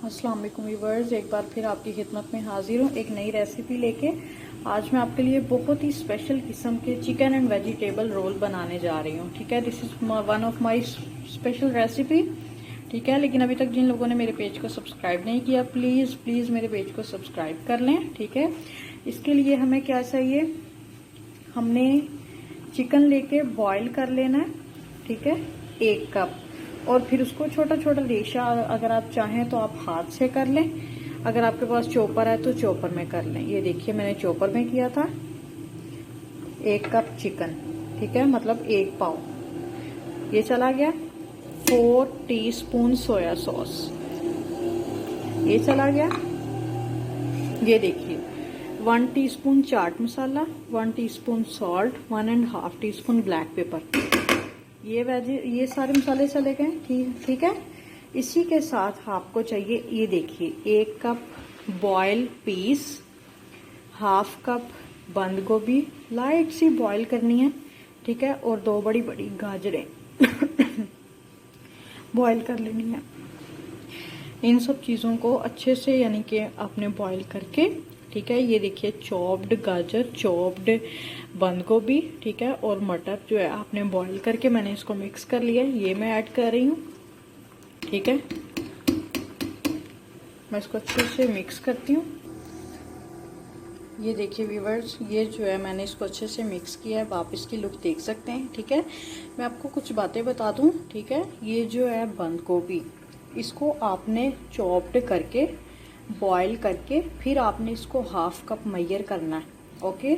अस्सलाम वालेकुम व्यूअर्स, एक बार फिर आपकी खिदमत में हाजिर हूँ एक नई रेसिपी लेके। आज मैं आपके लिए बहुत ही स्पेशल किस्म के चिकन एंड वेजिटेबल रोल बनाने जा रही हूँ। ठीक है, this is one of my special recipe. ठीक है, लेकिन अभी तक जिन लोगों ने मेरे पेज को सब्सक्राइब नहीं किया, प्लीज़ प्लीज़ मेरे पेज को सब्सक्राइब कर लें। ठीक है, इसके लिए हमें क्या चाहिए, हमने चिकन लेके बॉईल कर लेना है। ठीक है, 1 कप। और फिर उसको छोटा छोटा रेशा, अगर आप चाहें तो आप हाथ से कर लें, अगर आपके पास चॉपर है तो चॉपर में कर लें। ये देखिए मैंने चॉपर में किया था। 1 कप चिकन, ठीक है, मतलब 1 पाव। ये चला गया। 4 टीस्पून सोया सॉस, ये चला गया। ये देखिए 1 teaspoon chaat masala, 1 teaspoon salt, 1.5 teaspoon black pepper. ये सारे मसाले चले गए। ठीक है, इसी के साथ आपको चाहिए, ये देखिए 1 कप बॉयल पीस, 1/2 कप बंद गोभी, लाइट सी बॉईल करनी है। ठीक है, और 2 बड़ी बड़ी गाजरें बॉईल कर लेनी है। इन सब चीज़ों को अच्छे से यानी कि आपने बॉईल करके, ठीक है, ये देखिए चॉप्ड गाजर, चॉप्ड बंद गोभी, ठीक है, और मटर जो है आपने बॉईल करके मैंने इसको मिक्स कर लिया है। ये मैं ऐड कर रही हूँ। ठीक है, मैं इसको अच्छे से मिक्स करती हूँ। ये देखिए व्यूअर्स, ये जो है मैंने इसको अच्छे से मिक्स किया है। आप इसकी लुक देख सकते हैं। ठीक है, मैं आपको कुछ बातें बता दूं। ठीक है, ये जो है बंद गोभी, इसको आपने चॉप्ड करके बॉईल करके फिर आपने इसको 1/2 कप मैयर करना है। ओके,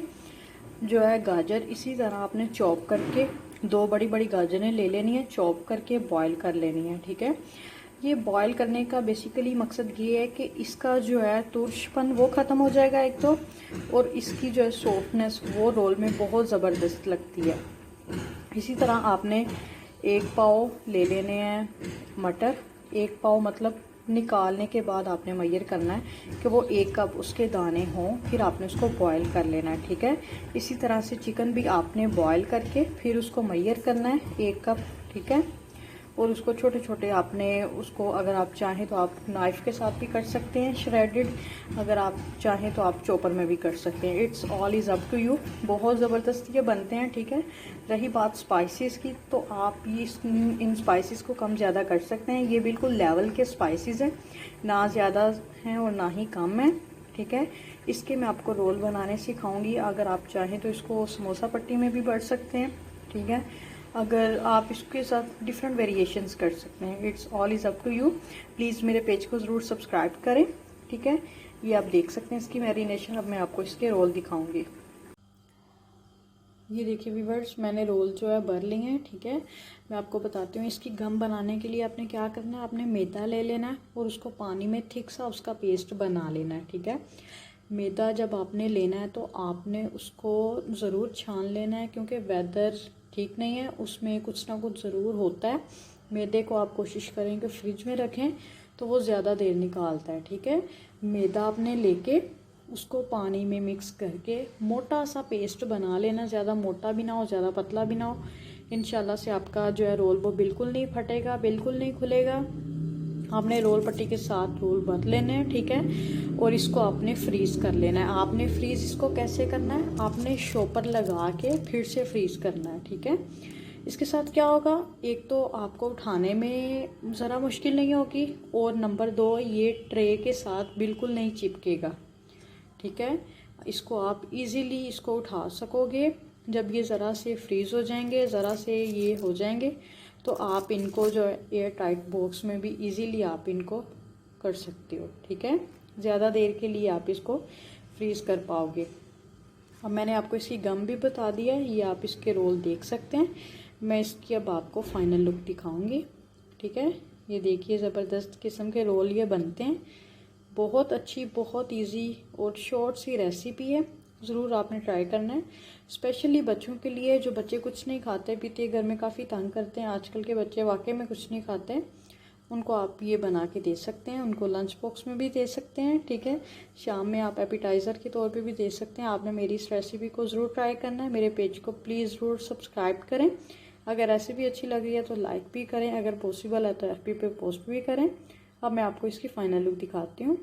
जो है गाजर इसी तरह आपने चॉप करके 2 बड़ी बड़ी गाजरें ले लेनी है, चॉप करके बॉईल कर लेनी है। ठीक है, ये बॉईल करने का बेसिकली मकसद ये है कि इसका जो है तुरशपन वो ख़त्म हो जाएगा एक तो, और इसकी जो है सॉफ्टनेस वो रोल में बहुत ज़बरदस्त लगती है। इसी तरह आपने 1 पाव ले लेने हैं मटर। 1 पाव मतलब निकालने के बाद आपने मैयर करना है कि वो 1 कप उसके दाने हों, फिर आपने उसको बॉईल कर लेना है। ठीक है, इसी तरह से चिकन भी आपने बॉईल करके फिर उसको मैयर करना है 1 कप। ठीक है, और उसको छोटे छोटे आपने उसको, अगर आप चाहें तो आप नाइफ़ के साथ भी कर सकते हैं श्रेडेड, अगर आप चाहें तो आप चॉपर में भी कर सकते हैं। It's all is up to you. बहुत ज़बरदस्त ये बनते हैं। ठीक है, रही बात स्पाइसेस की, तो आप ये इन स्पाइसेस को कम ज़्यादा कर सकते हैं। ये बिल्कुल लेवल के स्पाइसेस हैं, ना ज़्यादा हैं और ना ही कम है। ठीक है, इसके मैं आपको रोल बनाने सिखाऊंगी। अगर आप चाहें तो इसको समोसा पट्टी में भी बढ़ सकते हैं। ठीक है, अगर आप इसके साथ डिफरेंट वेरिएशंस कर सकते हैं। It's all is up to you. Please मेरे पेज को ज़रूर सब्सक्राइब करें। ठीक है, ये आप देख सकते हैं इसकी मैरिनेशन। अब मैं आपको इसके रोल दिखाऊंगी। ये देखिए व्यूअर्स, मैंने रोल जो है भर लिए हैं। ठीक है, मैं आपको बताती हूँ इसकी गम बनाने के लिए आपने क्या करना है। आपने मैदा ले लेना है और उसको पानी में थिक सा उसका पेस्ट बना लेना है। ठीक है, मैदा जब आपने लेना है तो आपने उसको ज़रूर छान लेना है, क्योंकि वेदर ठीक नहीं है, उसमें कुछ ना कुछ ज़रूर होता है। मैदे को आप कोशिश करें कि फ्रिज में रखें तो वो ज़्यादा देर निकालता है। ठीक है, मैदा आपने लेके उसको पानी में मिक्स करके मोटा सा पेस्ट बना लेना, ज़्यादा मोटा भी ना हो ज़्यादा पतला भी ना हो। इंशाल्लाह से आपका जो है रोल वो बिल्कुल नहीं फटेगा, बिल्कुल नहीं खुलेगा। आपने रोल पट्टी के साथ रोल भर लेने हैं। ठीक है, और इसको आपने फ्रीज़ कर लेना है। आपने फ्रीज़ इसको कैसे करना है, आपने शॉपर लगा के फिर से फ्रीज़ करना है। ठीक है, इसके साथ क्या होगा, एक तो आपको उठाने में ज़रा मुश्किल नहीं होगी, और नंबर 2 ये ट्रे के साथ बिल्कुल नहीं चिपकेगा। ठीक है, इसको आप इजीली इसको उठा सकोगे। जब ये ज़रा से फ्रीज़ हो जाएंगे, ज़रा से ये हो जाएंगे, तो आप इनको जो एयर टाइट बॉक्स में भी इजीली आप इनको कर सकते हो। ठीक है, ज़्यादा देर के लिए आप इसको फ्रीज़ कर पाओगे। अब मैंने आपको इसकी गम भी बता दिया है, ये आप इसके रोल देख सकते हैं। मैं इसकी अब आपको फाइनल लुक दिखाऊंगी। ठीक है, ये देखिए ज़बरदस्त किस्म के रोल ये बनते हैं। बहुत अच्छी, बहुत इजी और शॉर्ट सी रेसिपी है, ज़रूर आपने ट्राई करना है। स्पेशली बच्चों के लिए, जो बच्चे कुछ नहीं खाते पीते, घर में काफ़ी तंग करते हैं आजकल के बच्चे, वाकई में कुछ नहीं खाते, उनको आप ये बना के दे सकते हैं। उनको लंच बॉक्स में भी दे सकते हैं। ठीक है, शाम में आप एपिटाइज़र के तौर पे भी दे सकते हैं। आपने मेरी इस रेसिपी को ज़रूर ट्राई करना है। मेरे पेज को प्लीज़ ज़रूर सब्सक्राइब करें। अगर रेसिपी अच्छी लग रही है तो लाइक भी करें, अगर पॉसिबल है तो FB पे पोस्ट भी करें। अब मैं आपको इसकी फ़ाइनल लुक दिखाती हूँ।